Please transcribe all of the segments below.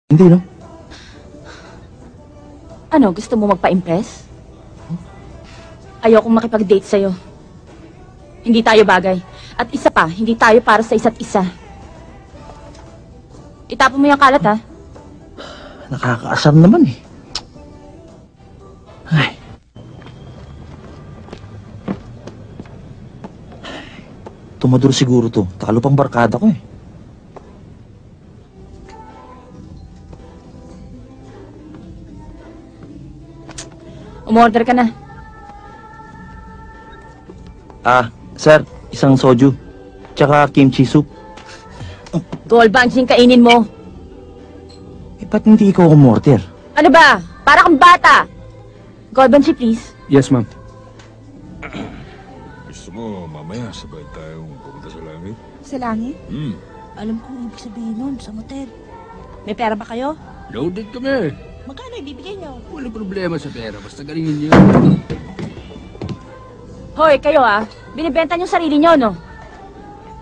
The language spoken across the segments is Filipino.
Hindi, no? Ano, gusto mo magpa-impress? Ayokong makipag-date sa'yo. Hindi tayo bagay. At isa pa, hindi tayo para sa isa't isa. Itapon mo yung kalat, ha? Nakakaasar naman, eh. Ay. Tumador siguro to. Talo pang barkada ko, eh. Umorder ka na. Sir, isang soju. Tsaka kimchi soup. Gold bunch yung kainin mo. Eh, ba't hindi ikaw umorder? Ano ba? Para kang bata. Gold bunch, please. Yes, ma'am. Gusto mo, mamaya sabay tayong pupunta sa langit? Sa langit? Alam kong ibig sabihin nun, sa motel. May pera ba kayo? Loaded kami. Magkano ibibigay nyo? Walang problema sa pera. Basta galingin niyo. Hoy, kayo binibenta niyo sarili niyo, no?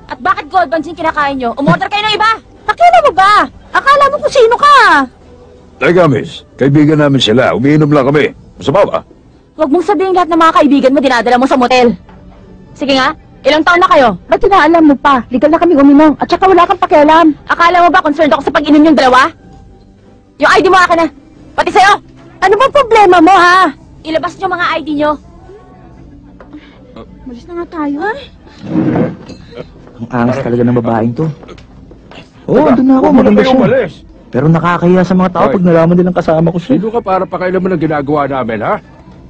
At bakit gold buns yung kinakain niyo? Umorder kayo ng iba! Pakila mo ba? Akala mo kung sino ka? Teka, miss. Kaibigan namin sila. Umiinom lang kami. Masama ba? Huwag mong sabihin lahat ng mga kaibigan mo dinadala mo sa motel. Sige nga, ilang taon na kayo? Ba't tinaalam mo pa? Legal na kami uminom. At saka wala kang pakialam. Akala mo ba concerned ako sa pag-inom yung dalawa? Yung ID mo akin na. Pati sa'yo! Ano bang problema mo, ha? Ilabas niyo mga ID niyo. Malis na nga tayo. Ang angas talaga ng babaeng to. Oo, Teka, andun na ako. huwag mo na Maganda kayong siya. umalis. Pero nakakahiya sa mga tao Hoy. pag nalaman nilang kasama ko siya. Sino ka para pakailaman ng ginagawa namin, ha?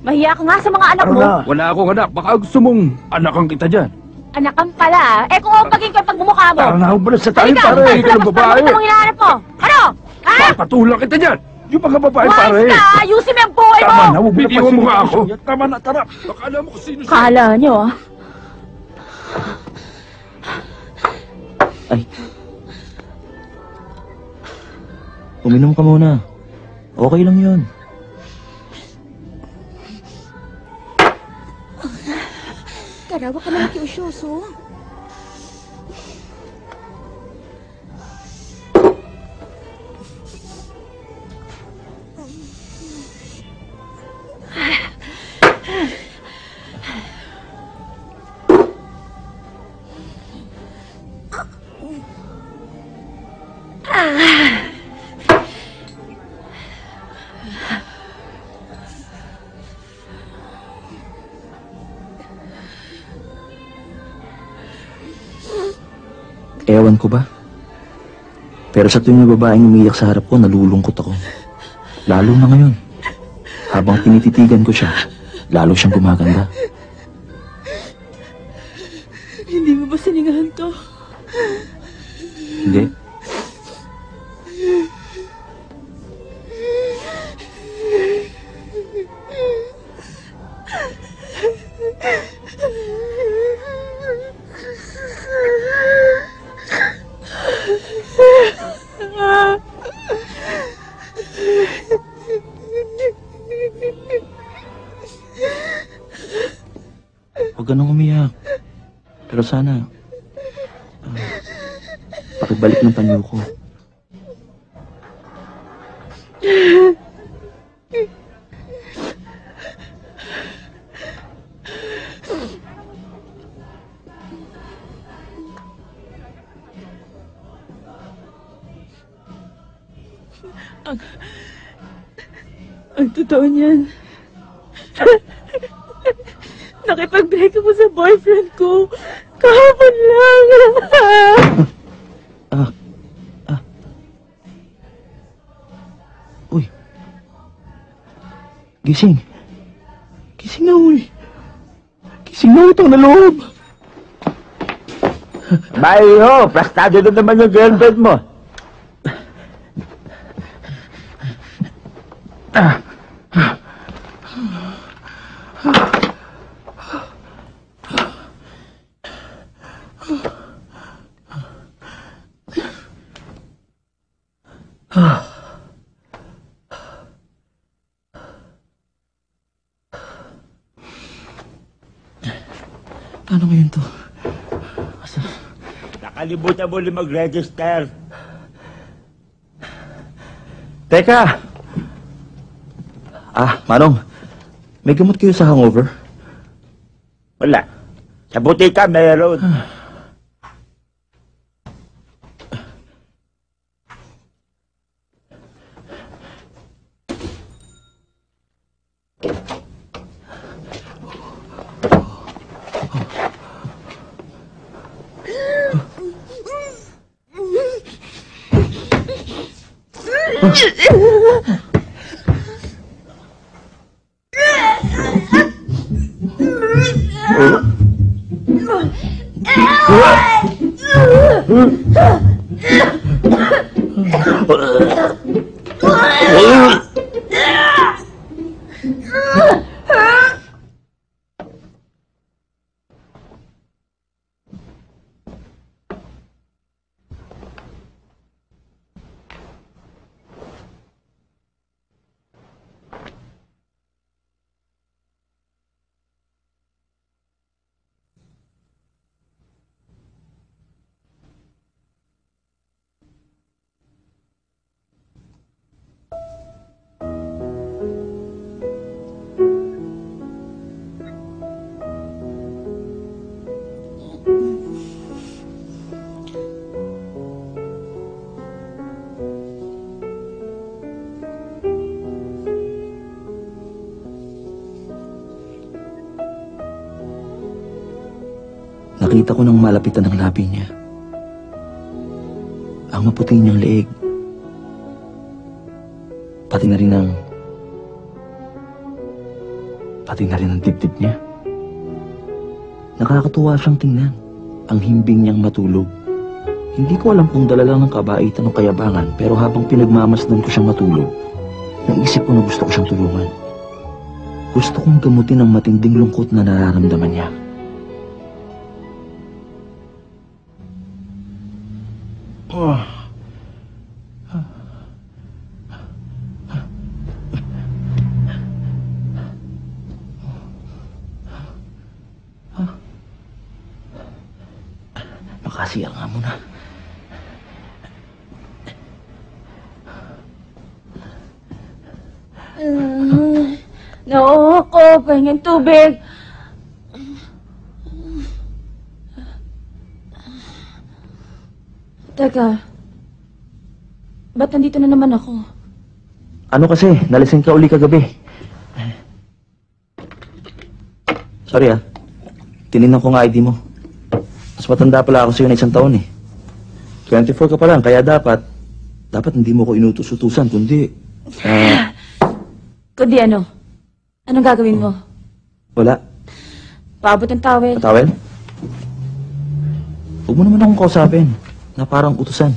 Mahiya ka nga sa mga anak Ano mo. na? Wala akong anak. Baka gusto mong anakan kita dyan. Anakan pala, Eh kung umpagin ko yung pagmumukha mo. Tara na, hubalas sa tayo, Halika, pare. saan Ikaw ng labas babae. pa? Ano mong hinahanap mo? Ano? Ha? Papatulak kita dyan. Yung mga babae, Wais pare. ka! Ayusin mo yung buhay mo! Tama na, huwag mo na Bitiwan mo nga ako. Tama na, tara. Baka alam mo kung sino siya. Kala nyo, Ay. Uminom ka muna. Okay lang yun. Karawa ka naman kiusyoso. Ewan ko ba? Pero sa tuwing may babaeng umiiyak sa harap ko, nalulungkot ako. Lalo na ngayon. Habang tinititigan ko siya, lalo siyang gumaganda. Hindi mo ba siningahan to? Hindi. Huwag ka nang umiyak. Pero sana, pakibalik ng panyo ko. Ang totoo niyan. Nakipag-break ako sa boyfriend ko. Kahapon lang. Uy. Gising. Gising na, uy. Gising na, utang na loob. Bayo, plastado na naman yung girlfriend mo. Paano ngayon to? Nakalimutan mo rin mag-register. Teka! Manong, may gamot kayo sa hangover? Wala. Sa butika meron. Nakita ko nang malapitan ng labi niya. Ang maputi niyang leeg. Pati na rin ang dibdib niya. Nakakatuwa siyang tingnan. Ang himbing niyang matulog. Hindi ko alam kung dala lang ng kabaitan o kayabangan, pero habang pinagmamasdan ko siyang matulog, naisip ko na gusto ko siyang tulungan. Gusto kong gamutin ang matinding lungkot na nararamdaman niya. Makasiyal nga muna. No, ako, pahingin tubig. Teka, ba't nandito na naman ako? Ano kasi, nalasing ka uli kagabi. Sorry tinignan ko nga ID mo. Mas matanda pala ako sa'yo na 1 taon 24 ka pa lang, kaya dapat hindi mo ko inutus-utusan, kundi... Kundi ano? Anong gagawin mo? Wala. Paabot ng towel? Tawel? Huwag mo naman akong kausapin, na parang utusan.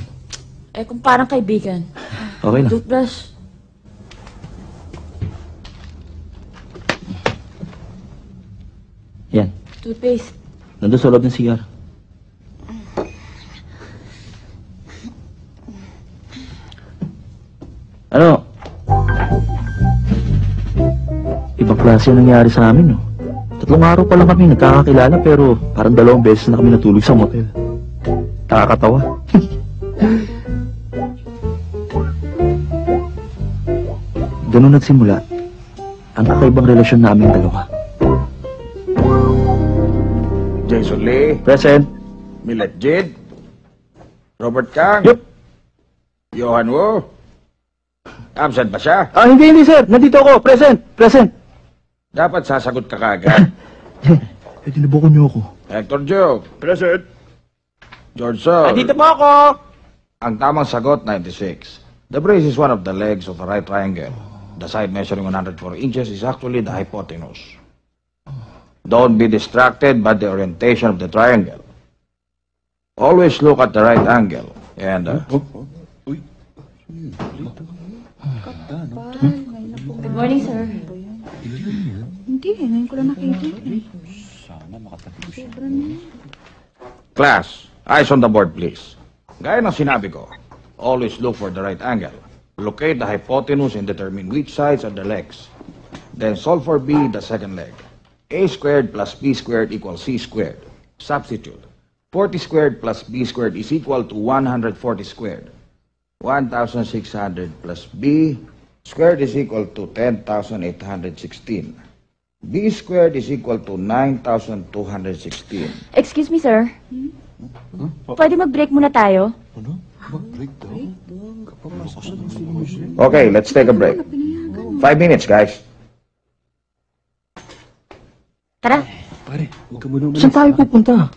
Eh, kung parang kaibigan. Okay lang. Toothbrush. Yan, Toothpaste. nandun sa loob ng CR. Ano? Ibang klase ang nangyari sa amin, no? 3 araw pa lang kami nagkakakilala, pero parang 2 beses na kami natulog sa motel. Nakakatawa. Ganun nagsimula ang kakaibang relasyon naming dalawa. Jason Lee, Present. Millet Jid, Robert Kang, Yup. Johan Wu. Absent ba siya? Hindi sir. Nandito ako. Present. Dapat sasagot ka kaagad. Tinabukan niyo ako. Hector Joe, Present. George Sol. Dito po ako. Ang tamang sagot, 96. The brace is one of the legs of the right triangle. The side measuring 104 inches is actually the hypotenuse. Don't be distracted by the orientation of the triangle. Always look at the right angle. And, Good morning, sir. Hindi, ngayon ko lang nakita. class, eyes on the board, please. Gaya ng sinabi ko, always look for the right angle. Locate the hypotenuse and determine which sides are the legs. Then solve for B, the second leg. A squared plus B squared equals C squared. Substitute. 40 squared plus B squared is equal to 140 squared. 1,600 plus B squared is equal to 10,816. B squared is equal to 9,216. Excuse me, sir. Pwede mag-break muna tayo? Okay, let's take a break. 5 minutes, guys. Tara. Pare, huwag ka muna Saan tayo pupunta?